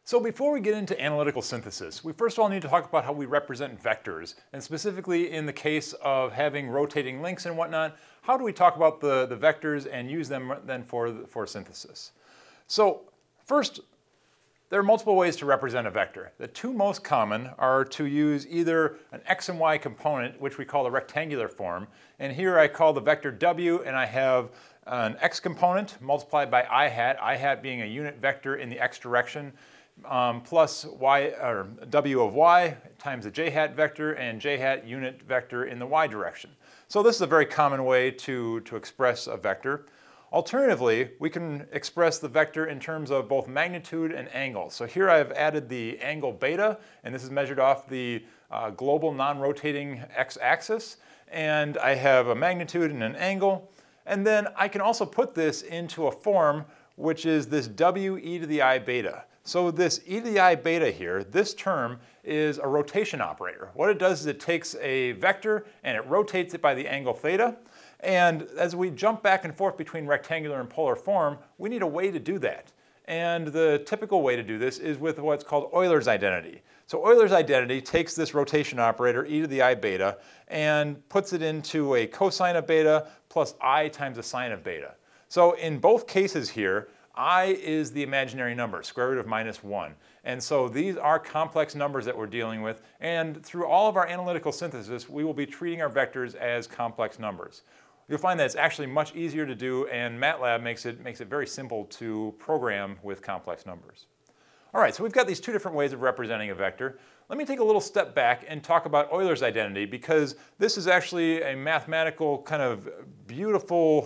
So before we get into analytical synthesis, we first of all need to talk about how we represent vectors, and specifically in the case of having rotating links and whatnot, how do we talk about the vectors and use them then for synthesis? So first, there are multiple ways to represent a vector. The two most common are to use either an x and y component, which we call the rectangular form, and here I call the vector w, and I have an x component multiplied by I hat being a unit vector in the x direction, plus y, or w of y times the j hat vector, and j hat unit vector in the y direction. So this is a very common way to express a vector. Alternatively, we can express the vector in terms of both magnitude and angle. So here I've added the angle beta, and this is measured off the global non-rotating x-axis, and I have a magnitude and an angle. And then I can also put this into a form which is this w e to the I beta. So this e to the I beta here, this term is a rotation operator. What it does is it takes a vector and it rotates it by the angle theta. And as we jump back and forth between rectangular and polar form, we need a way to do that. And the typical way to do this is with what's called Euler's identity. So Euler's identity takes this rotation operator, e to the I beta, and puts it into a cosine of beta plus I times the sine of beta. So in both cases here, I is the imaginary number, square root of -1. And so these are complex numbers that we're dealing with, and through all of our analytical synthesis, we will be treating our vectors as complex numbers. You'll find that it's actually much easier to do, and MATLAB makes it very simple to program with complex numbers. All right, so we've got these two different ways of representing a vector. Let me take a little step back and talk about Euler's identity, because this is actually a mathematical kind of beautiful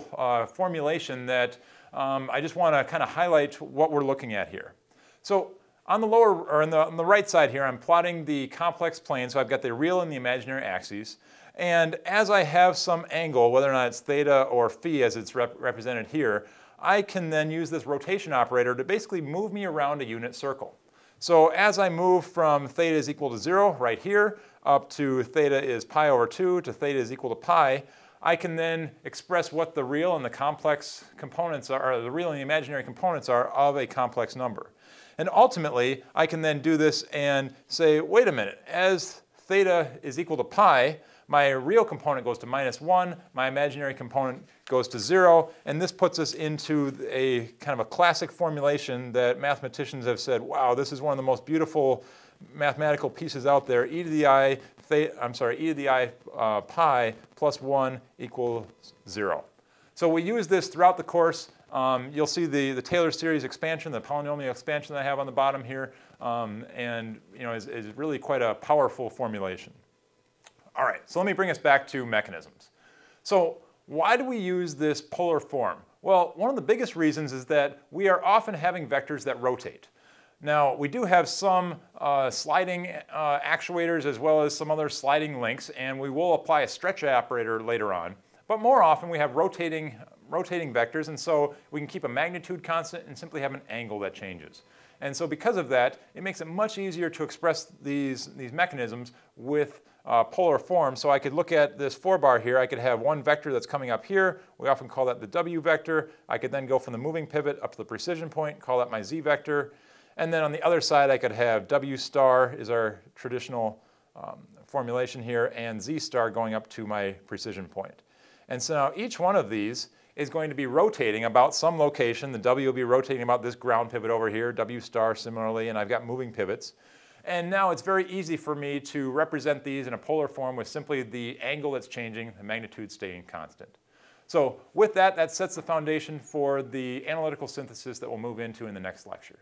formulation that I just want to kind of highlight what we're looking at here. So on the lower, or on the right side here, I'm plotting the complex plane, so I've got the real and the imaginary axes. And as I have some angle, whether or not it's theta or phi as it's represented here, I can then use this rotation operator to basically move me around a unit circle. So as I move from theta is equal to 0 right here, up to theta is pi over 2 to theta is equal to pi, I can then express what the real and the complex components are, or the real and the imaginary components are of a complex number. And ultimately, I can then do this and say, wait a minute, as theta is equal to pi, my real component goes to -1, my imaginary component goes to 0, and this puts us into a kind of a classic formulation that mathematicians have said, wow, this is one of the most beautiful mathematical pieces out there, e to the I pi plus 1 equals 0. So we use this throughout the course. You'll see the Taylor series expansion, the polynomial expansion that I have on the bottom here, and is really quite a powerful formulation. All right, so let me bring us back to mechanisms. So why do we use this polar form? Well, one of the biggest reasons is that we are often having vectors that rotate. Now, we do have some sliding actuators as well as some other sliding links, and we will apply a stretch operator later on. But more often, we have rotating vectors, and so we can keep a magnitude constant and simply have an angle that changes. And so because of that, it makes it much easier to express these mechanisms with polar form. So I could look at this 4-bar here. I could have one vector that's coming up here. We often call that the W vector. I could then go from the moving pivot up to the precision point, call that my Z vector. And then on the other side, I could have W star is our traditional formulation here, and Z star going up to my precision point. And so now each one of these is going to be rotating about some location. The W will be rotating about this ground pivot over here, W star similarly, and I've got moving pivots. And now it's very easy for me to represent these in a polar form with simply the angle that's changing, the magnitude staying constant. So with that, that sets the foundation for the analytical synthesis that we'll move into in the next lecture.